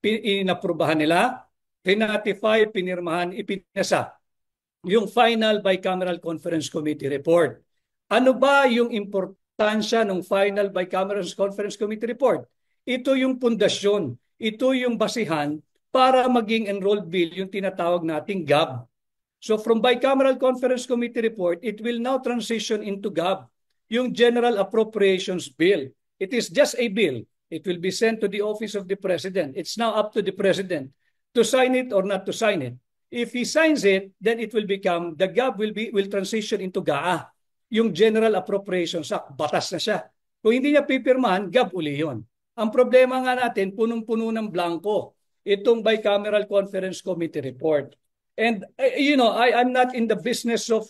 inaprubahan nila, rinatify, pinirmahan, ipinasa yung final bicameral conference committee report. Ano ba yung importansya ng final bicameral conference committee report? Ito yung pundasyon, ito yung basihan para maging enrolled bill, yung tinatawag nating GAB. So from bicameral conference committee report, it will now transition into GAB, yung General Appropriations Bill. It is just a bill. It will be sent to the office of the president. It's now up to the president to sign it or not to sign it. If he signs it, then it will become, the GAB will transition into GAA, yung General Appropriations Act. Batas na siya. Kung hindi niya pipirmahan, GAB uli yun. Ang problema nga natin, punong-puno ng blanco itong bicameral conference committee report. And I'm not in the business of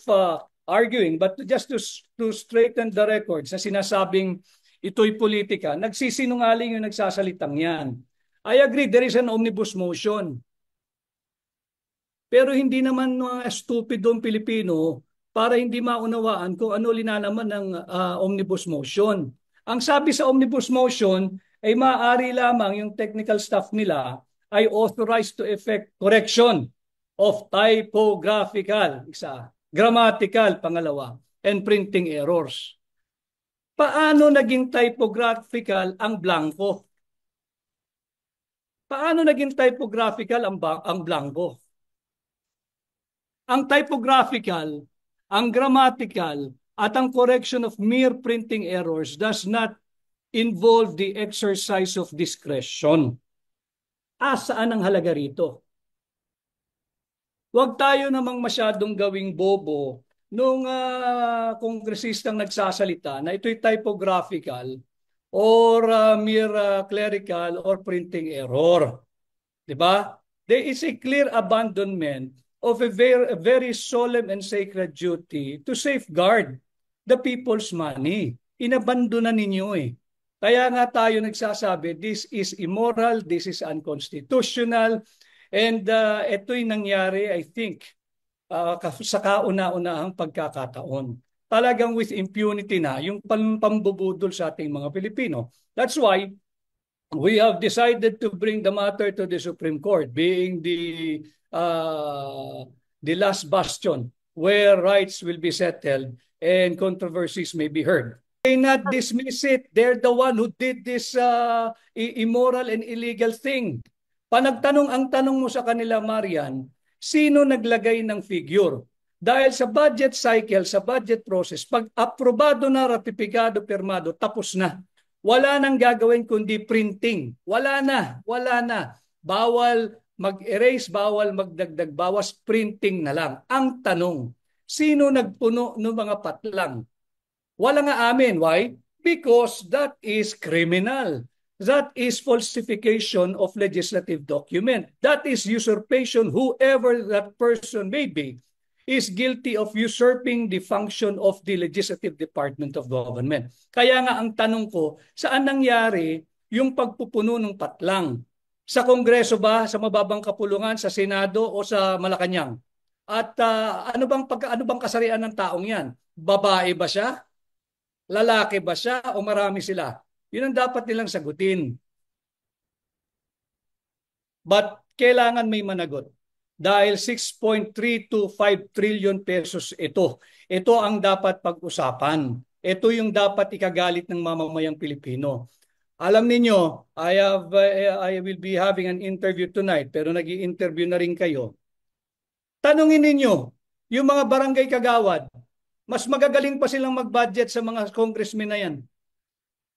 arguing, but just to straighten the records sa sinasabing ito'y politika, nagsisinungaling yung nagsasalitang yan. I agree, there is an omnibus motion. Pero hindi naman mga stupidong Pilipino para hindi maunawaan kung ano linalaman ng omnibus motion. Ang sabi sa omnibus motion ay maaari lamang yung technical staff nila ay authorized to effect correction of typographical, isa, grammatical, pangalawa, and printing errors. Paano naging typographical ang blanco? Paano naging typographical ang blanco? Ang typographical, ang grammatical, at ang correction of mere printing errors does not involve the exercise of discretion. Saan ang halaga rito? Huwag tayo namang masyadong gawing bobo nung kongresistang nagsasalita na ito'y typographical or mere clerical or printing error. Diba? There is a clear abandonment of a very solemn and sacred duty to safeguard the people's money. Inabandonan ninyo eh. Kaya nga tayo nagsasabi, this is immoral, this is unconstitutional, and ito'y nangyari, I think, sa kauna-unahang pagkakataon. Talagang with impunity na yung pambubudol sa ating mga Pilipino. That's why we have decided to bring the matter to the Supreme Court, being the last bastion where rights will be settled and controversies may be heard. They not dismiss it. They're the one who did this immoral and illegal thing. Panagtanong ang tanong mo sa kanila, Marian, sino naglagay ng figure? Dahil sa budget cycle, sa budget process, pag aprobado na, ratipikado, pirmado, tapos na. Wala nang gagawin kundi printing. Wala na. Bawal mag-erase, bawal magdagdag, bawas printing na lang. Ang tanong, sino nagpuno ng mga patlang? Wala nga amin. Why? Because that is criminal. That is falsification of legislative document. That is usurpation. Whoever that person may be is guilty of usurping the function of the legislative department of government. Kaya nga ang tanong ko, saan nangyari yung pagpupuno ng patlang? Sa Kongreso ba, sa mababang kapulungan, sa Senado o sa Malacanang? At ano bang kasarian ng taong yan? Babae ba siya? Lalaki ba siya o marami sila? Yun ang dapat nilang sagutin. But kailangan may managot. Dahil 6.325 trillion pesos ito. Ito ang dapat pag-usapan. Ito yung dapat ikagalit ng mamamayang Pilipino. Alam niyo, I will be having an interview tonight, pero nag-i-interview na rin kayo. Tanungin ninyo, yung mga barangay kagawad, mas magagaling pa silang mag-budget sa mga congressmen na yan.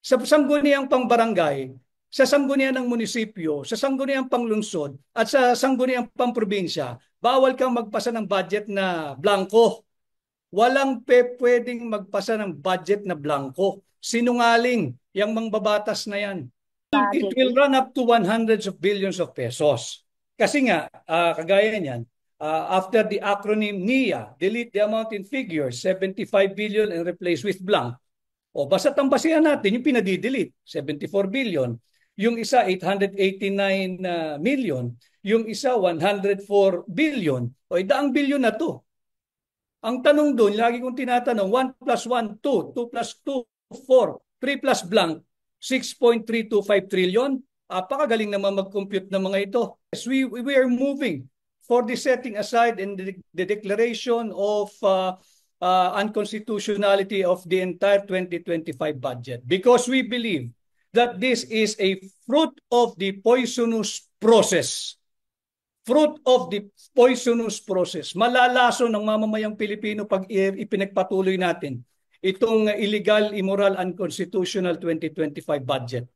Sa sangguniang pang-barangay, sa sangguniang ng munisipyo, sa sangguniang pang-lungsod, at sa sangguniang pang-probinsya, bawal kang magpasa ng budget na blanco. Walang pwedeng magpasa ng budget na blanco. Sinungaling yung mangbabatas na yan. It will run up to hundreds of billions of pesos. Kasi nga, kagaya niyan, after the acronym NIA, delete the amount in figures, 75 billion and replace with blank. O basta tambasihan natin yung pinadidelete, 74 billion. Yung isa, 889 million. Yung isa, 104 billion. O daang billion na to. Ang tanong doon, lagi kong tinatanong, 1 plus 1, 2. 2 plus 2, 4. 3 plus blank, 6.325 trillion. Apakagaling naman mag-compute ng mga ito. Yes, we are moving for the setting aside and the declaration of unconstitutionality of the entire 2025 budget, because we believe that this is a fruit of the poisonous process. Fruit of the poisonous process. Malalaso ng mamamayang Pilipino pag ipinagpatuloy natin itong illegal, immoral, unconstitutional 2025 budget.